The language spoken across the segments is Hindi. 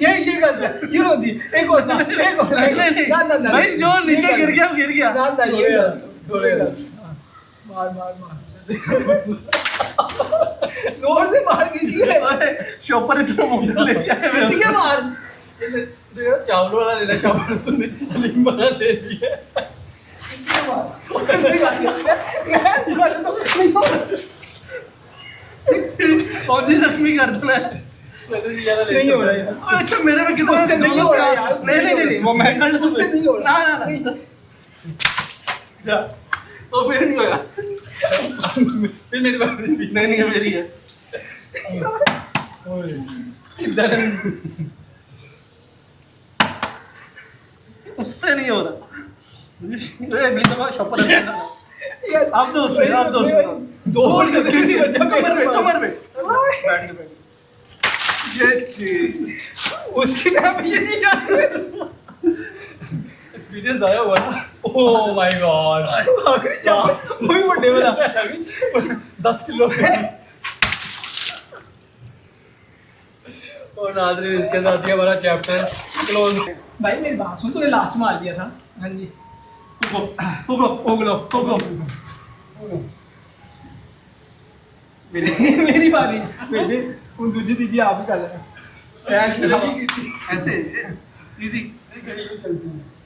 ये गलत है, ये होती एक और ना ना भाई जो नीचे गिर गया वो गिर गया। ना ना ये गलत, थोड़े मार जोर से मार कीजिए, शॉपर इतना मोटा ले गया है खींच के मार। तो यार चावल वाला लेना चावल तूने हलीम बना दे दिया। और भी जख्मी कर देना है। मैं तो ये वाला ले नहीं हो रहा यार, अच्छा मेरे में कितना उससे नहीं हो रहा यार, नहीं वो मैं कर उससे नहीं हो रहा। ना जा तो फिर नहीं होगा। फिर मेरी बात नहीं। नहीं मेरी है। इधर उससे नहीं हो रहा। अगली दफा शॉपर Yes. आप दो उसमें दो किसी बच्चा कमर पे बैठ के ये चीज उसकी टाइम पे ये चीज याद है। एक्सपीरियंस आया हुआ ना। Oh my God. आखिरी चावल वही बड़े वाला 10 किलो। और नाज़रीन इसके साथ ही हमारा चैप्टर क्लोज। भाई मेरी बात सुन, तूने लास्ट में आ लिया था। हाँ जी मेरी बारी बेटे, उन दूजी दीजिए आप ही कर लेना। ऐसे इजी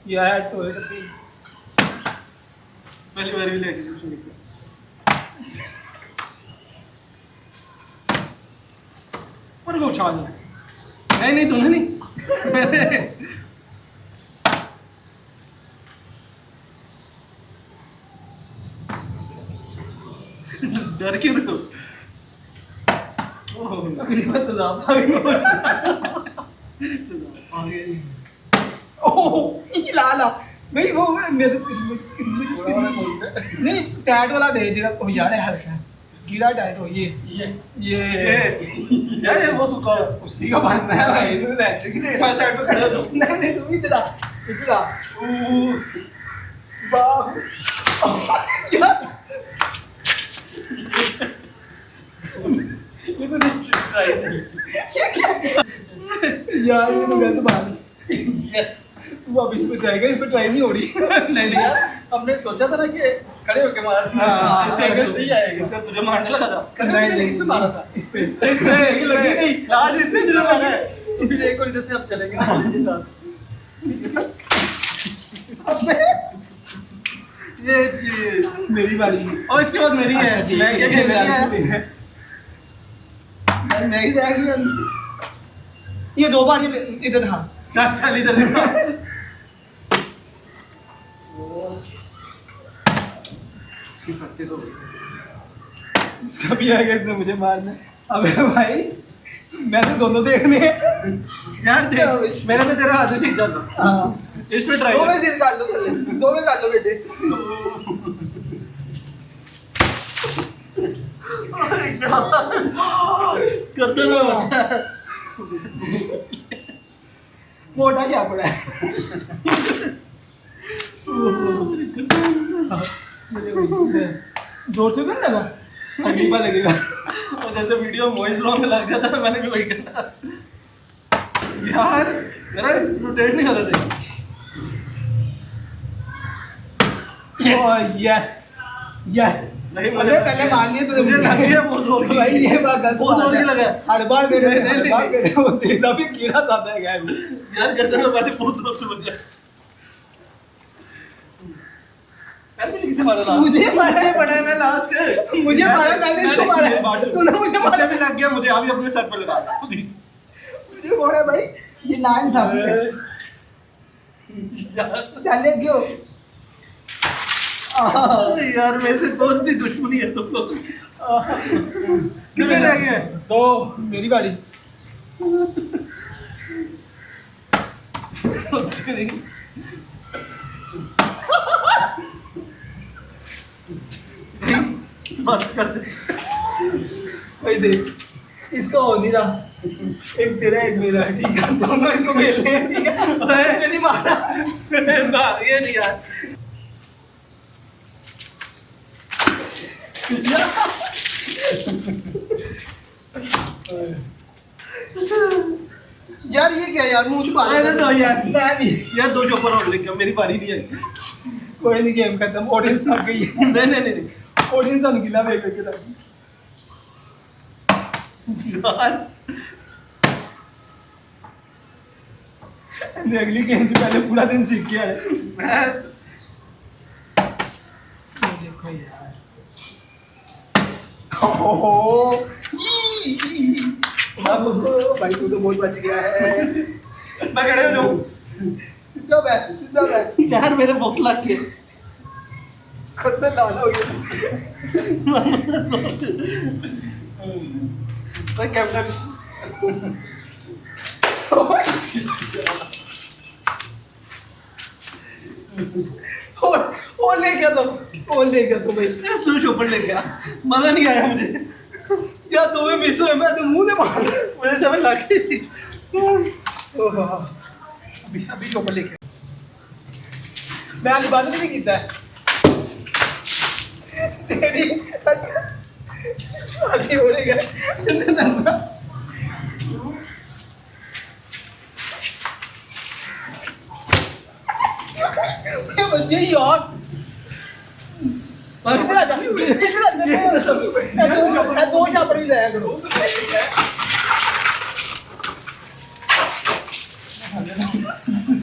ये आया तो है पहली बार भी लेके पर वो उछाल नहीं तूने नहीं डर क्यों रहे हो? अगली बार तो आप आ गए। ओह ये लाला नहीं वो मेरे नहीं टैट वाला दे जरा हो यार हल्का गिरा टाइट हो ये यार ये वो सुखा उसी का बनना है भाई, तू रहते कि नहीं साइड पे खड़े हो तुम। नहीं तू इधर आ वाह यार ये तो नहीं ट्राई नहीं। यार ये तो गलत बात है। यस। तू अब इस पे ट्राई कर, इस पे ट्राई नहीं हो रही। नहीं यार हमने सोचा था ना कि खड़े होके मार इसका एंगल सही आएगा। इसका तुझे मारने लगा था। खड़े होके किसने मारा था? इस पे ये लगी नहीं आज इसने जरूर मारा है। इसलिए एक और इधर से अब चलेंगे ना के साथ। ये चीज मेरी बारी और इसके बाद मेरी है। मैं क्या क्या मेरी है नहीं जाएगी ये दो बार इधर हाँ चल इधर देखो। इसका भी आएगा इसने मुझे मारना। अबे भाई मैं तो दोनों देखने हैं। यार देख मेरा तो तेरा हाथ से सीख जाता। हाँ इस पे ट्राई दो में सिर काट लो, दो में काट लो बेटे। करते हुए बच्चा मोटा चापड़ा है। जोर से करना ना अगली बार लगेगा। और जैसे वीडियो वॉइस रोने लग जाता है मैंने भी वही करना। यार मेरा रोटेट नहीं हो रहा था। यस यस नहीं अबे पहले मान लिए तो मुझे लग गया बहुत जोर की। भाई ये बात गलत बहुत जोर की लगा है। हर बार मेरे नहीं, हर बार मेरे वो देखना भी कीड़ा जाता है गाय में। यार गर्दन में बातें बहुत जोर से बच गया। पहले किसे मारा था? मुझे मारा है पड़ा है ना लास्ट मुझे मारा मैंने इसको मारा है तूने मुझे मारा मुझे भी लग गया मुझे अभी अपने सर पे लगा खुद ही। मुझे मारा है भाई ये नाइंसाफी है। चले क्यों यार मेरे से कौन सी दुश्मनी है तुम लोग। कितने रह गए? तो मेरी बारी। बस कर दे। भाई देख इसका हो नहीं रहा, एक तेरा एक मेरा ठीक है, दोनों इसको खेलने हैं ठीक है। यदि मारा ना ये नहीं यार। यार ये क्या यार मुंह छुपा अरे दो यार मैं नहीं यार 2 शॉपर और लेके आओ, मेरी बारी नहीं है। कोई नहीं गेम खत्म ऑडियंस थक गई है नहीं ऑडियंस सन गिला वे के तक यार ने अगली गेम से पहले पूरा दिन सीख गया है मैं देखो यार ओहो भाई तू तो बहुत बच गया है मैं खड़े हो जाऊं सीधा बैठ यार मेरे भूख लग गई। खुद से लाना हो गया मैं कैमरा और ले गया तो भाई तू शॉपर लेके आ, मजा नहीं आया मुझे। यार दो में मिस हुए मैं तो मुंह से मार मुझे समझ लग गई थी। अभी शॉपर लेके मैं आज बात नहीं कीता है तेरी आगे उड़े गए बच्चे यार बस इधर आ जा ऐसे दो शॉपर भी जाया करो